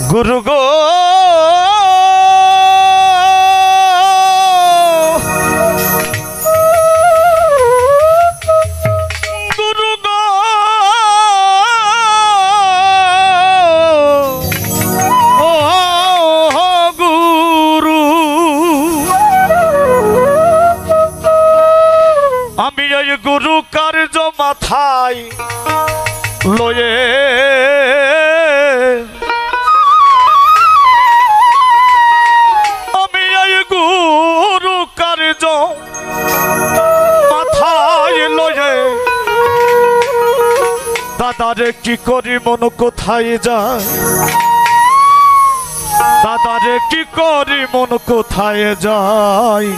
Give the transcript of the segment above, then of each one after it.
গুরু গো গুরু গো ও গুরু আমি এই গুরু কার্য মাথায় লয়ে আমি এই গুরু কার্য মাথায় লয়ে দাদারে কি করি মন কোথায় যায় দাদারে কি করি মন কোথায় যায়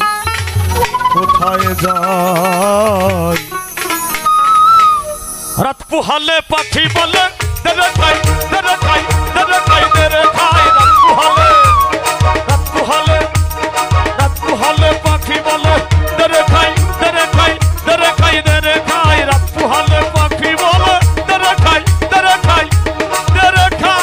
কোথায় যায় রাত পুহালে পাখি বলে দেরে খাই দেরে খাই দেরে খাই দেরে খাই রাত পুহালে পাখি বলে দেরে খাই দেরে খাই দেরে খাই দেরে খাই রাত পুহালে পাখি বলে দেরে খাই দেরে খাই দেরে খাই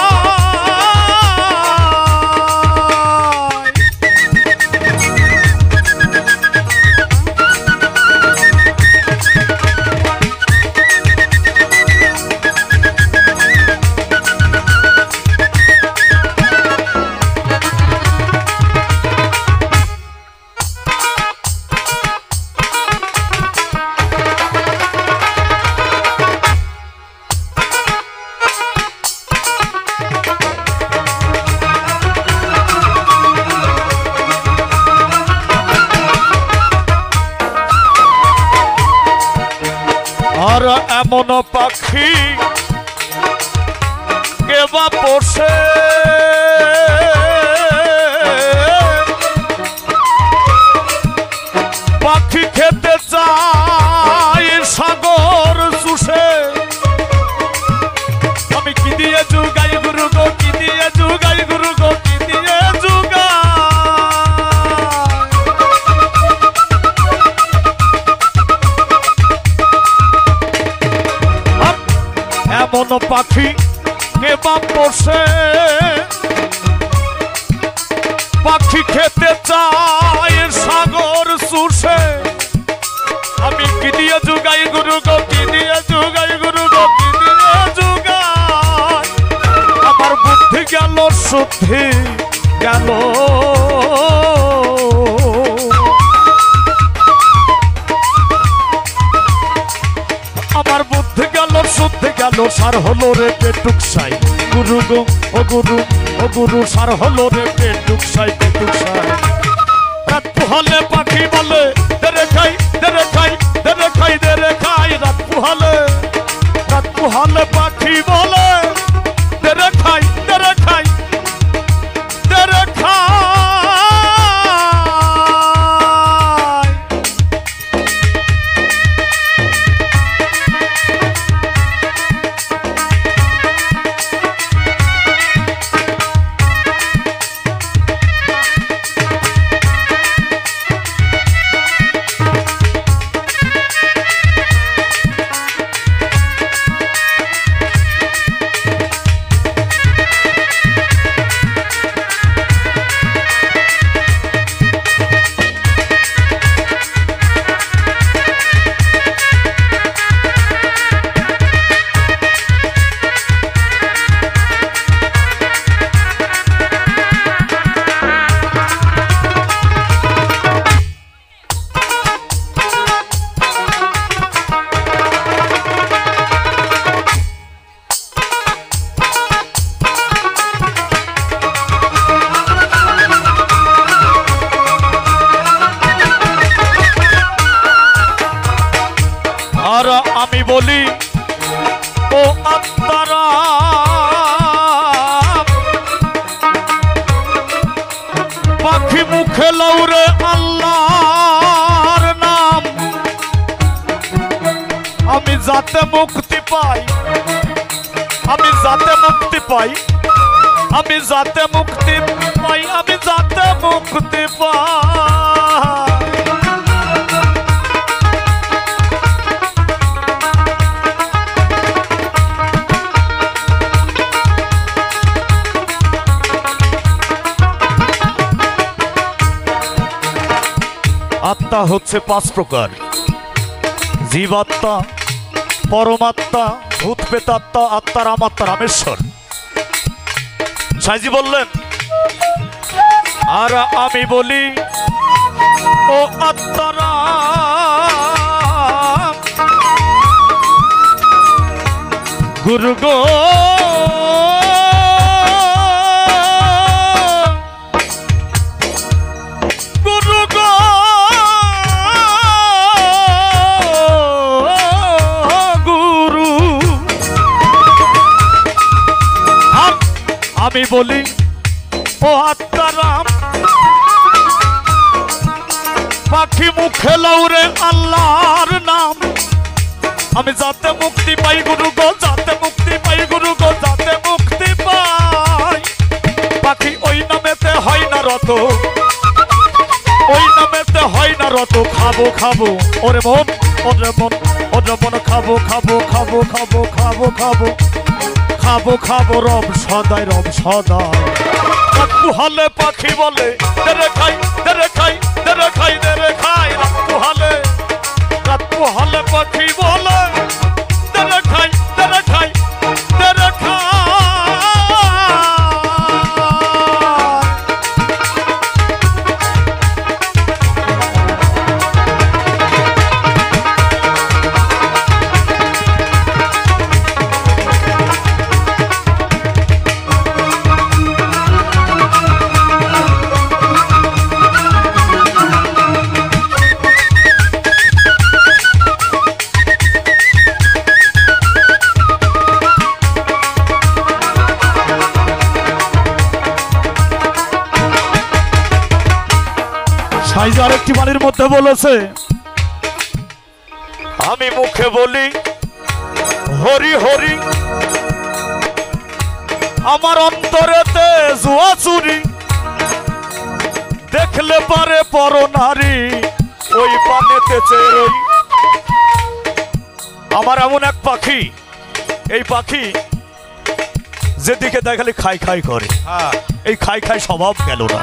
আর এমন পাখি কেবা পোষে পাখি খেতে চায় সাগর চুষে আমি কি দিয়ে যুগাই গুরু গো কি দিয়ে যুগাই গুরু গো কি দিয়ে যুগাই এমন পাখি কেবা পোষে পাখি খেতে চায় সাগর চুষে আমি কি দিয়ে যুগাই গুরু গো কি দিয়ে যুগাই গুরু গো কি দিয়ে যুগাই আমার বুদ্ধি গেল শুদ্ধি গেল আমার বুদ্ধি গেল শুদ্ধি গেল সার হলো রে পেটুকসাই গুরু গো ও গুরু সার হলো রে পেটুকসাই রাত পুহালে পাখি বলে দেরে খাই দেরে খাই দেরে খাই দেরে খাই রাত পুহালে পাখি বলে দেরে খাই দেরে খাই দেরে খাই আর আমি বলি ও আত্মারা পাখি মুখে লৌরে আল্লাহর নাম আমি যাতে মুক্তি পাই আমি যাতে মুক্তি পাই আমি যাতে মুক্তি পাই আমি যাতে মুক্তি পাই আত্মা হচ্ছে 5 প্রকার, জীবাত্মা, পরমাত্মা, ভূত প্রেতাত্মা, আত্মা, রামাত্মা, রামেশ্বর। সাইজি বললেন আর আমি বলি ও আত্মারাম গুরু গো গুরু গো গুরু। আমি বলি ও আত্মারাম পাখি মুখে লাউরে আল্লাহর নাম, আমি যাতে মুক্তি পাই গুরু গো, যাতে মুক্তি পাই গুরু গো, যাতে মুক্তি পাই। পাখি ওই নামেতে হয় না রত, ওই নামেতে হয় না রত। খাবো খাবো ওরে মন, ওরে মন, ওরে মন, খাবো খাবো খাবো খাবো খাবো খাবো খাবো খাবো রব সদাই, রব সদাই। কুহালে পাখি বলে দেরে খাই দেরে খাই দেরে খাই দেরে খাই। কুহালে কুহালে পাখি বলে দেরে খাই দেরে খাই দেরে খাই। সাইজ আরেকটি বাণীর মধ্যে বলেছে আমি মুখে বলি হরি হরি, আমার অন্তরেতে জুয়া চুরি, দেখলে পারে পর নারী ওই পানেতে চেরই। আমার এমন এক পাখি, এই পাখি যেদিকে দেখালে খাই খাই করে, এই খাই খাই স্বভাব গেল না।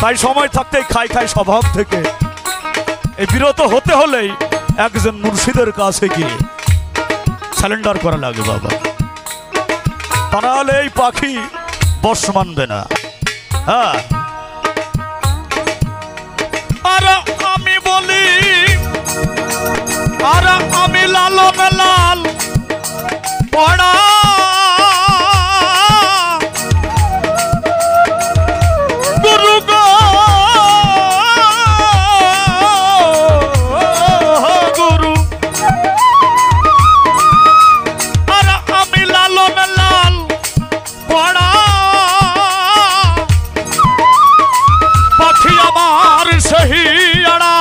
তাই সময় থাকতে খাই খাই স্বভাব থেকে এই বিরত হতে হলেই একজন মুর্শিদের কাছে গিয়ে স্যালেন্ডার করা লাগে বাবা, তা নাহলে এই পাখি বশ মানবে না। হ্যাঁ, আর আমি বলি আর আমি লালন লাল পড়া গুরু গো গুরু। আর আমি লালন লাল পড়া পাখি আমার সেই আড়া।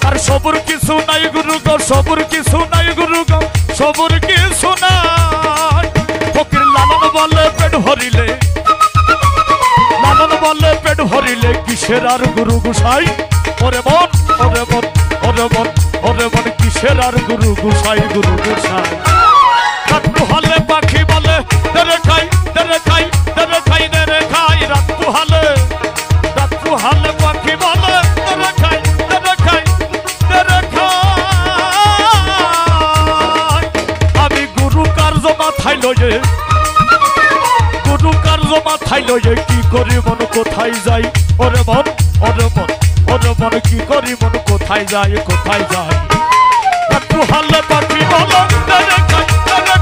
আর সবুর কিছু নাই গুরু গো, সবুর কিছু নাই গুরু গো, সবুর কিছু নাই। ফকির লালন বলে পেট ভরিলে, লালন বলে পেট ভরিলে কিসের আর গুরু গুসাই। ওরে মন ওরে মন ওরে মন ওরে মন কিসের আর গুরু গুসাই, গুরু গুসাই। রাত্রু হলে পাখি বলে দেরে খাই দেরে খাই দেরে খাই দেরে খাই। রাত্রু হলে পাখি বলে দেরে খাই দেরে খাই দেরে খাই। আমি গুরু কার্য মাথায় লয়ে, গুরু কার্য মাথায় লয়ে কি করি মন কোথায় যাই। ওরে মন ওরে মন ওরে মন কি করি মন কোথায় যায়, কোথায় যায়। একটু হালে পাখি বলো দেরে খাই দেরে